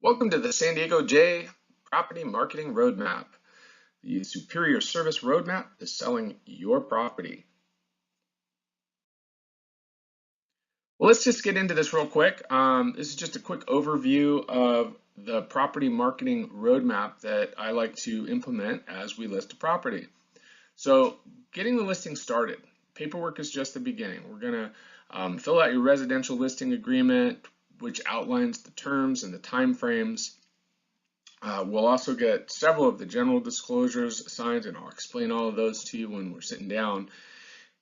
Welcome to the San Diego J Property Marketing Roadmap, the superior service roadmap to selling your property. Well, let's just get into this real quick. This is just a quick overview of the property marketing roadmap that I like to implement as we list a property. So getting the listing started, paperwork is just the beginning. We're going to fill out your residential listing agreement, which outlines the terms and the time frames. We'll also get several of the general disclosures signed, and I'll explain all of those to you when we're sitting down.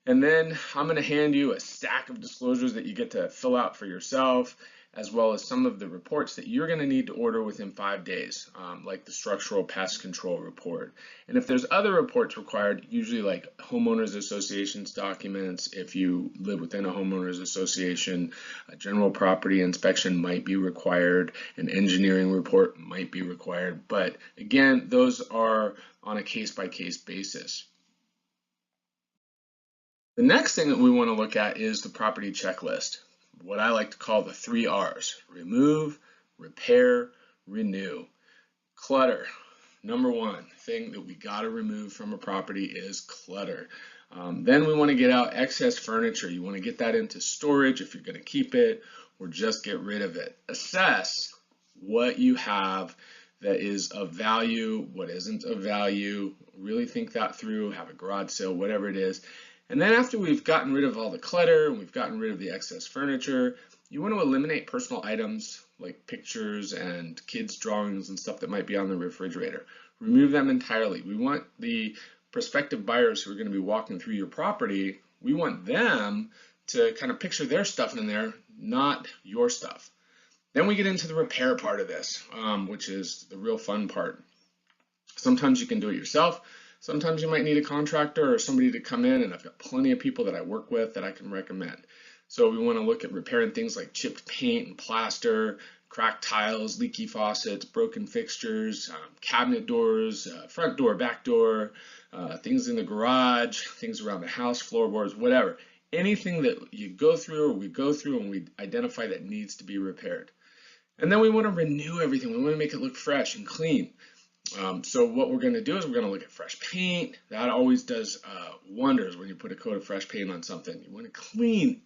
And then I'm going to hand you a stack of disclosures that you get to fill out for yourself, as well as some of the reports that you're going to need to order within 5 days, like the structural pest control report. And if there's other reports required, usually like homeowners associations documents, if you live within a homeowners association, a general property inspection might be required, an engineering report might be required. But again, those are on a case-by-case basis. The next thing that we want to look at is the property checklist, what I like to call the 3 R's: remove, repair, renew. Clutter. Number one thing that we got to remove from a property is clutter. Then we want to get out excess furniture. You want to get that into storage if you're going to keep it, or just get rid of it. Assess what you have that is of value, what isn't of value. Really think that through, have a garage sale, whatever it is. And then after we've gotten rid of all the clutter and we've gotten rid of the excess furniture, you want to eliminate personal items like pictures and kids' drawings and stuff that might be on the refrigerator. Remove them entirely. We want the prospective buyers who are going to be walking through your property, we want them to kind of picture their stuff in there, not your stuff. Then we get into the repair part of this, which is the real fun part. Sometimes you can do it yourself. Sometimes you might need a contractor or somebody to come in, and I've got plenty of people that I work with that I can recommend. So we want to look at repairing things like chipped paint and plaster, cracked tiles, leaky faucets, broken fixtures, cabinet doors, front door, back door, things in the garage, things around the house, floorboards, whatever. Anything that you go through or we go through and we identify that needs to be repaired. And then we want to renew everything. We want to make it look fresh and clean. So what we're going to do is we're going to look at fresh paint. That always does wonders when you put a coat of fresh paint on something. You want to clean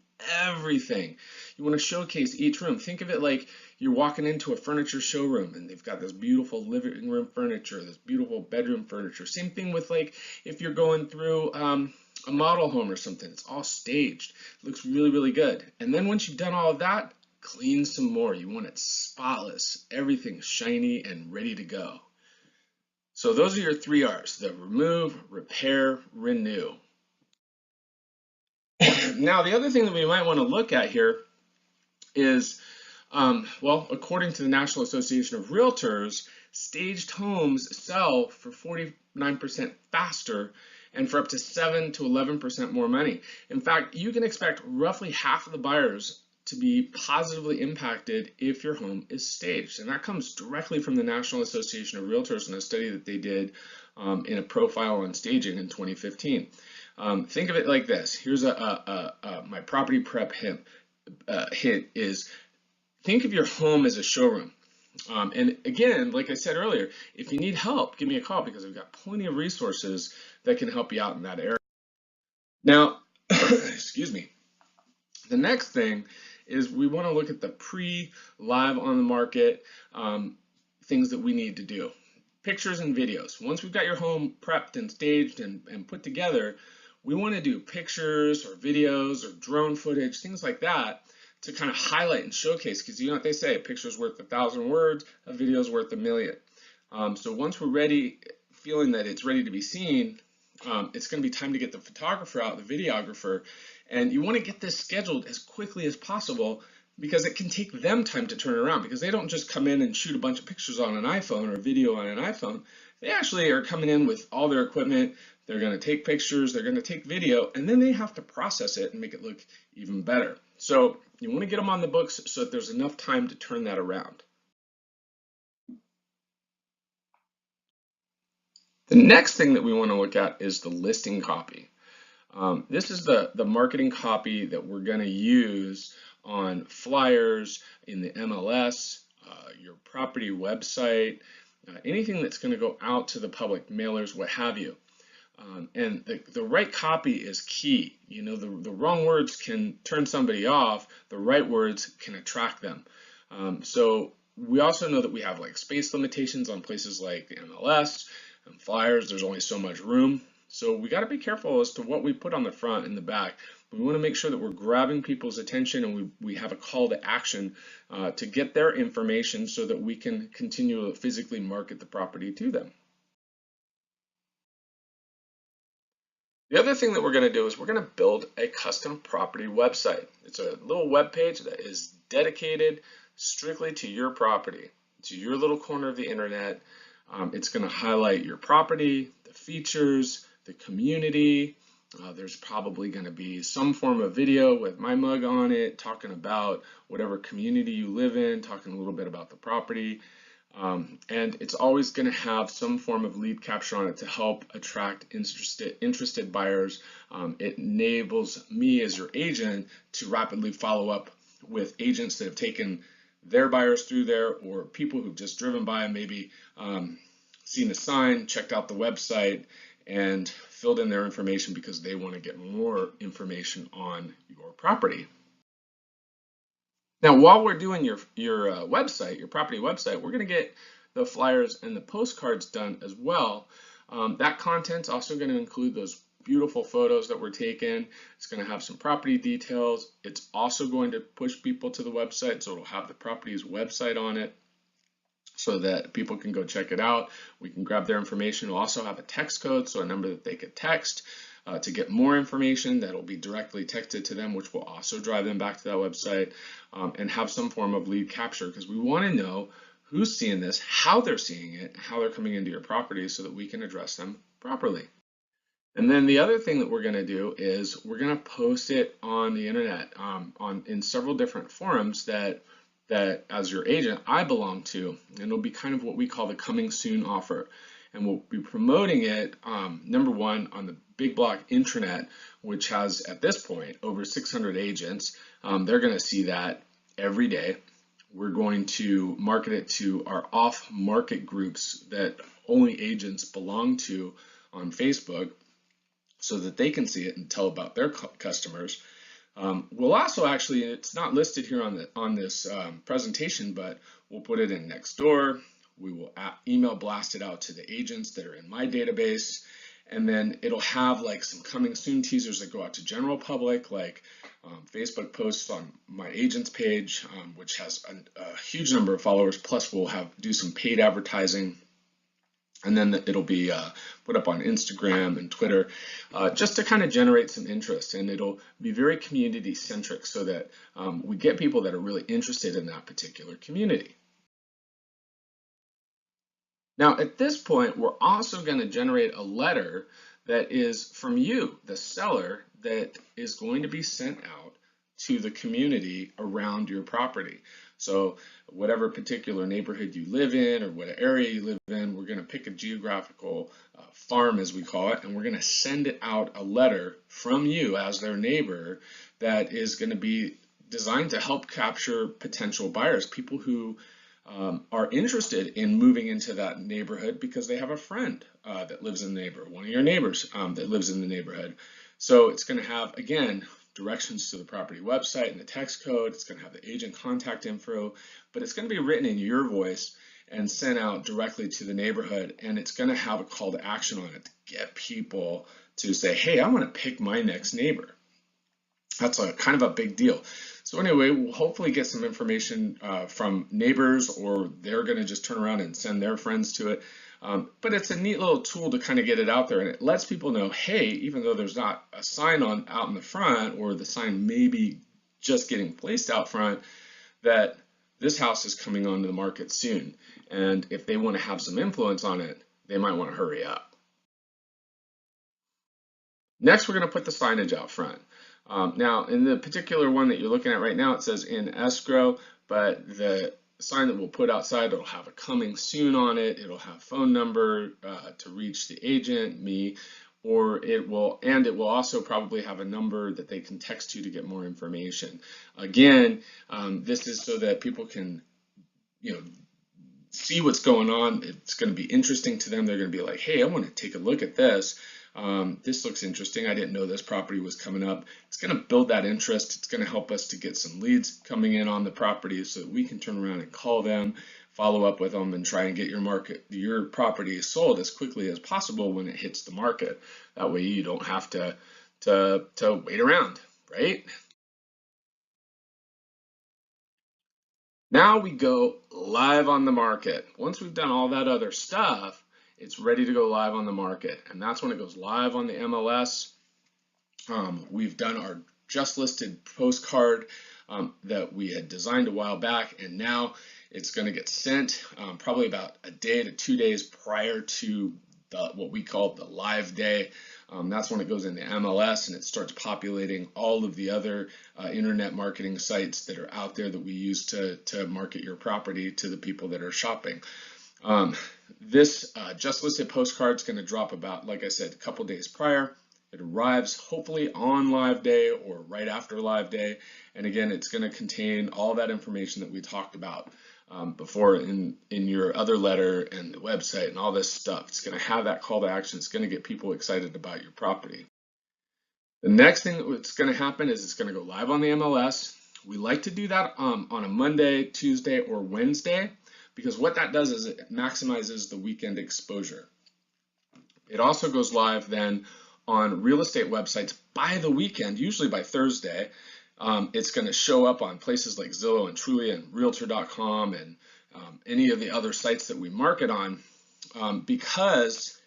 everything. You want to showcase each room. Think of it like you're walking into a furniture showroom and they've got this beautiful living room furniture, this beautiful bedroom furniture. Same thing with like if you're going through a model home or something. It's all staged. It looks really, really good. And then once you've done all of that, clean some more. You want it spotless, everything shiny and ready to go. So those are your 3 R's, the remove, repair, renew. Now, the other thing that we might want to look at here is, well, according to the National Association of Realtors, staged homes sell for 49% faster and for up to 7 to 11% more money. In fact, you can expect roughly half of the buyers to be positively impacted if your home is staged. And that comes directly from the National Association of Realtors in a study that they did in a profile on staging in 2015. Think of it like this. Here's my property prep hint is think of your home as a showroom. And again, like I said earlier, if you need help, give me a call because I've got plenty of resources that can help you out in that area. Now, excuse me. The next thing is we want to look at the pre-live on the market things that we need to do. Pictures and videos. Once we've got your home prepped and staged and put together, we want to do pictures or videos or drone footage, things like that, to kind of highlight and showcase, because you know what they say, a picture's worth 1,000 words, a video's worth 1,000,000. So once we're ready, feeling that it's ready to be seen, it's going to be time to get the photographer out, the videographer, and you want to get this scheduled as quickly as possible because it can take them time to turn around, because they don't just come in and shoot a bunch of pictures on an iPhone or video on an iPhone. They actually are coming in with all their equipment. They're going to take pictures, they're going to take video, and then they have to process it and make it look even better. So you want to get them on the books so that there's enough time to turn that around. The next thing that we want to look at is the listing copy. This is the marketing copy that we're going to use on flyers, in the MLS, your property website, anything that's going to go out to the public, mailers, what have you. And the right copy is key. You know, the wrong words can turn somebody off. The right words can attract them. So we also know that we have like space limitations on places like the MLS and flyers. There's only so much room. So we got to be careful as to what we put on the front and the back. We want to make sure that we're grabbing people's attention and we have a call to action to get their information so that we can continue to physically market the property to them. The other thing that we're going to do is we're going to build a custom property website. It's a little web page that is dedicated strictly to your property, to your little corner of the internet. It's going to highlight your property, the features, the community. There's probably going to be some form of video with my mug on it, talking about whatever community you live in, talking a little bit about the property. And it's always going to have some form of lead capture on it to help attract interested buyers. It enables me as your agent to rapidly follow up with agents that have taken their buyers through there, or people who've just driven by and maybe seen a sign, checked out the website, and filled in their information because they want to get more information on your property. Now, while we're doing your website, your property website, we're going to get the flyers and the postcards done as well. That content's also going to include those beautiful photos that were taken. It's going to have some property details. It's also going to push people to the website, so it'll have the property's website on it so that people can go check it out. We can grab their information. It'll also have a text code, so a number that they could text to get more information that'll be directly texted to them, which will also drive them back to that website, and have some form of lead capture, because we want to know who's seeing this, how they're seeing it, how they're coming into your property so that we can address them properly. And then the other thing that we're going to do is we're going to post it on the internet in several different forums that as your agent I belong to, and it'll be kind of what we call the coming soon offer. And we'll be promoting it, number one, on the Big Block intranet, which has at this point over 600 agents. They're going to see that every day. We're going to market it to our off-market groups that only agents belong to on Facebook, so that they can see it and tell about their customers. We'll also actually, it's not listed here on this presentation, but we'll put it in next door. We will email blast it out to the agents that are in my database, and then it'll have like some coming soon teasers that go out to general public, like Facebook posts on my agents page, which has a huge number of followers. Plus, we'll do some paid advertising. And then it'll be put up on Instagram and Twitter, just to kind of generate some interest. And it'll be very community centric, so that we get people that are really interested in that particular community. Now, at this point, we're also going to generate a letter that is from you, the seller, that is going to be sent out to the community around your property. So whatever particular neighborhood you live in or what area you live in, we're going to pick a geographical farm, as we call it, and we're going to send it out a letter from you as their neighbor that is going to be designed to help capture potential buyers, people who are interested in moving into that neighborhood because they have a friend that lives in the neighborhood, one of your neighbors that lives in the neighborhood. So it's going to have, again, directions to the property website and the text code. It's going to have the agent contact info, but it's going to be written in your voice and sent out directly to the neighborhood. And it's going to have a call to action on it to get people to say, hey, I want to pick my next neighbor. That's a kind of a big deal. So anyway, we'll hopefully get some information from neighbors, or they're going to just turn around and send their friends to it. But it's a neat little tool to kind of get it out there, and it lets people know, hey, even though there's not a sign out in the front, or the sign may be just getting placed out front, that this house is coming onto the market soon. And if they want to have some influence on it, they might want to hurry up. Next, we're going to put the signage out front. Now, in the particular one that you're looking at right now, it says in escrow, but the sign that we'll put outside, it'll have a coming soon on it. It'll have phone number to reach the agent, me, or it will also probably have a number that they can text to get more information. Again, this is so that people can, see what's going on. It's going to be interesting to them. They're going to be like, hey, I want to take a look at this. This looks interesting. I didn't know this property was coming up. It's going to build that interest. It's going to help us to get some leads coming in on the property so that we can turn around and call them, follow up with them, and try and get your property sold as quickly as possible when it hits the market. That way you don't have to wait around, right? Now we go live on the market. Once we've done all that other stuff, it's ready to go live on the market. And that's when it goes live on the MLS. We've done our just listed postcard that we had designed a while back, and now it's going to get sent probably about a day to 2 days prior to what we call the live day. That's when it goes into MLS and it starts populating all of the other internet marketing sites that are out there that we use to market your property to the people that are shopping. This just listed postcard is going to drop about, like I said, a couple days prior. It arrives hopefully on live day or right after live day. And again, it's going to contain all that information that we talked about before in your other letter and the website and all this stuff. It's going to have that call to action. It's going to get people excited about your property. The next thing that's going to happen is it's going to go live on the MLS. We like to do that on a Monday, Tuesday, or Wednesday, because what that does is it maximizes the weekend exposure. It also goes live then on real estate websites by the weekend, usually by Thursday. It's going to show up on places like Zillow and Trulia and Realtor.com and any of the other sites that we market on, because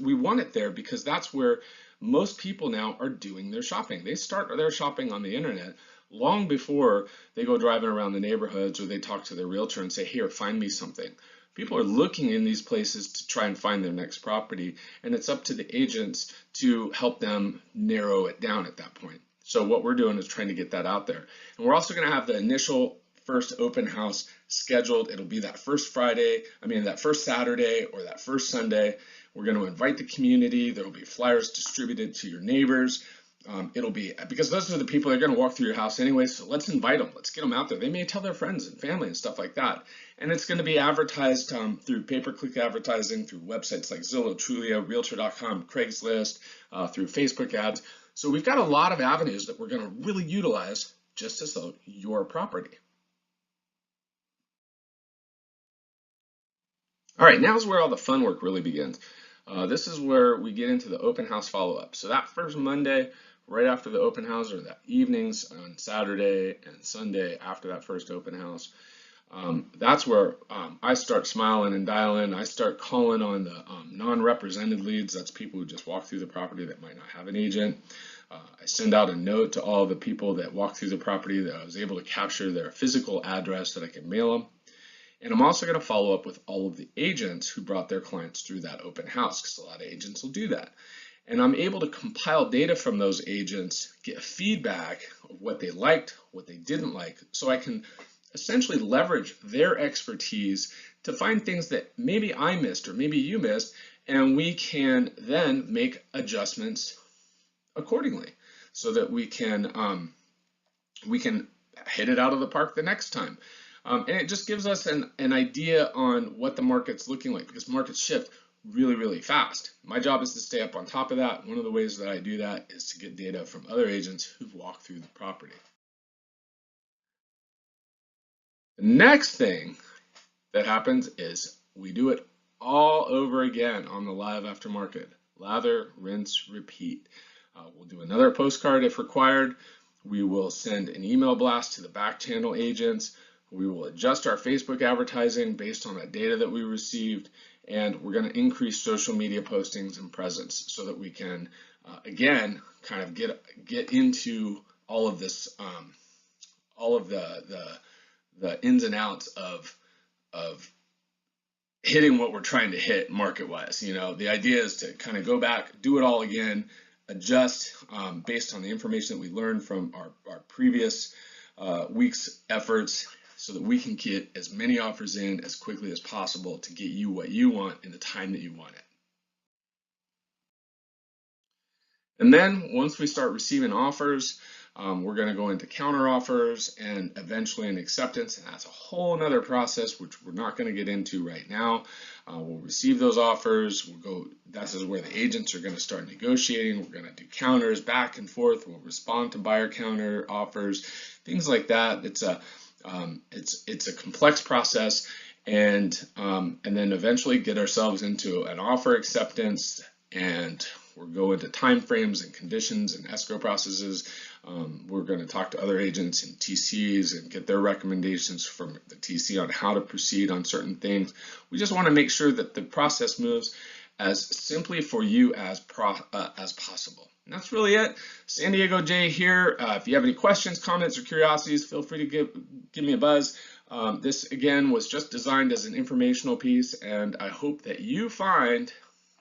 we want it there because that's where most people now are doing their shopping. They start their shopping on the internet long before they go driving around the neighborhoods or they talk to their realtor and say, here, find me something. People are looking in these places to try and find their next property, and it's up to the agents to help them narrow it down at that point. So what we're doing is trying to get that out there. And we're also going to have the initial first open house scheduled. It'll be that first that first Saturday or that first Sunday. We're going to invite the community. There will be flyers distributed to your neighbors. It'll be, because those are the people that are going to walk through your house anyway, so let's invite them. Let's get them out there. They may tell their friends and family and stuff like that. And it's going to be advertised through pay-per-click advertising, through websites like Zillow, Trulia, Realtor.com, Craigslist, through Facebook ads. So we've got a lot of avenues that we're going to really utilize just to sell your property. All right, now's where all the fun work really begins. This is where we get into the open house follow-up. So that first Monday, right after the open house, or that evenings on Saturday and Sunday after that first open house, that's where I start smiling and dialing. I start calling on the non-represented leads. That's people who just walk through the property that might not have an agent. I send out a note to all the people that walk through the property that I was able to capture their physical address that I can mail them. And I'm also going to follow up with all of the agents who brought their clients through that open house, because a lot of agents will do that. And I'm able to compile data from those agents, get feedback of what they liked, what they didn't like, so I can essentially leverage their expertise to find things that maybe I missed or maybe you missed, and we can then make adjustments accordingly so that we can hit it out of the park the next time. And it just gives us an idea on what the market's looking like, because markets shift really, really fast. My job is to stay up on top of that. One of the ways that I do that is to get data from other agents who've walked through the property. The next thing that happens is we do it all over again on the live aftermarket. Lather, rinse, repeat. We'll do another postcard if required. We will send an email blast to the back channel agents. We will adjust our Facebook advertising based on that data that we received, and we're going to increase social media postings and presence so that we can, again, kind of get into all of this, all of the ins and outs of hitting what we're trying to hit market-wise. You know, the idea is to kind of go back, do it all again, adjust based on the information that we learned from our previous week's efforts, so that we can get as many offers in as quickly as possible to get you what you want in the time that you want it. And then once we start receiving offers, We're going to go into counter offers and eventually an acceptance, and that's a whole nother process which we're not going to get into right now. We'll receive those offers. This is where the agents are going to start negotiating. We're going to do counters back and forth. We'll respond to buyer counter offers, things like that. It's a complex process, and then eventually get ourselves into an offer acceptance, and we'll go into time frames and conditions and escrow processes. We're going to talk to other agents and TCs and get their recommendations from the TC on how to proceed on certain things. We just want to make sure that the process moves as simply for you as possible. And that's really it. San Diego Jay here. If you have any questions, comments, or curiosities, feel free to give me a buzz. This again was just designed as an informational piece, and I hope that you find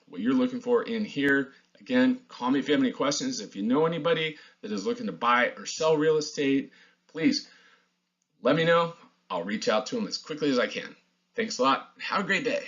what you're looking for in here. Again, call me if you have any questions. If you know anybody that is looking to buy or sell real estate, please let me know. I'll reach out to them as quickly as I can. Thanks a lot. Have a great day.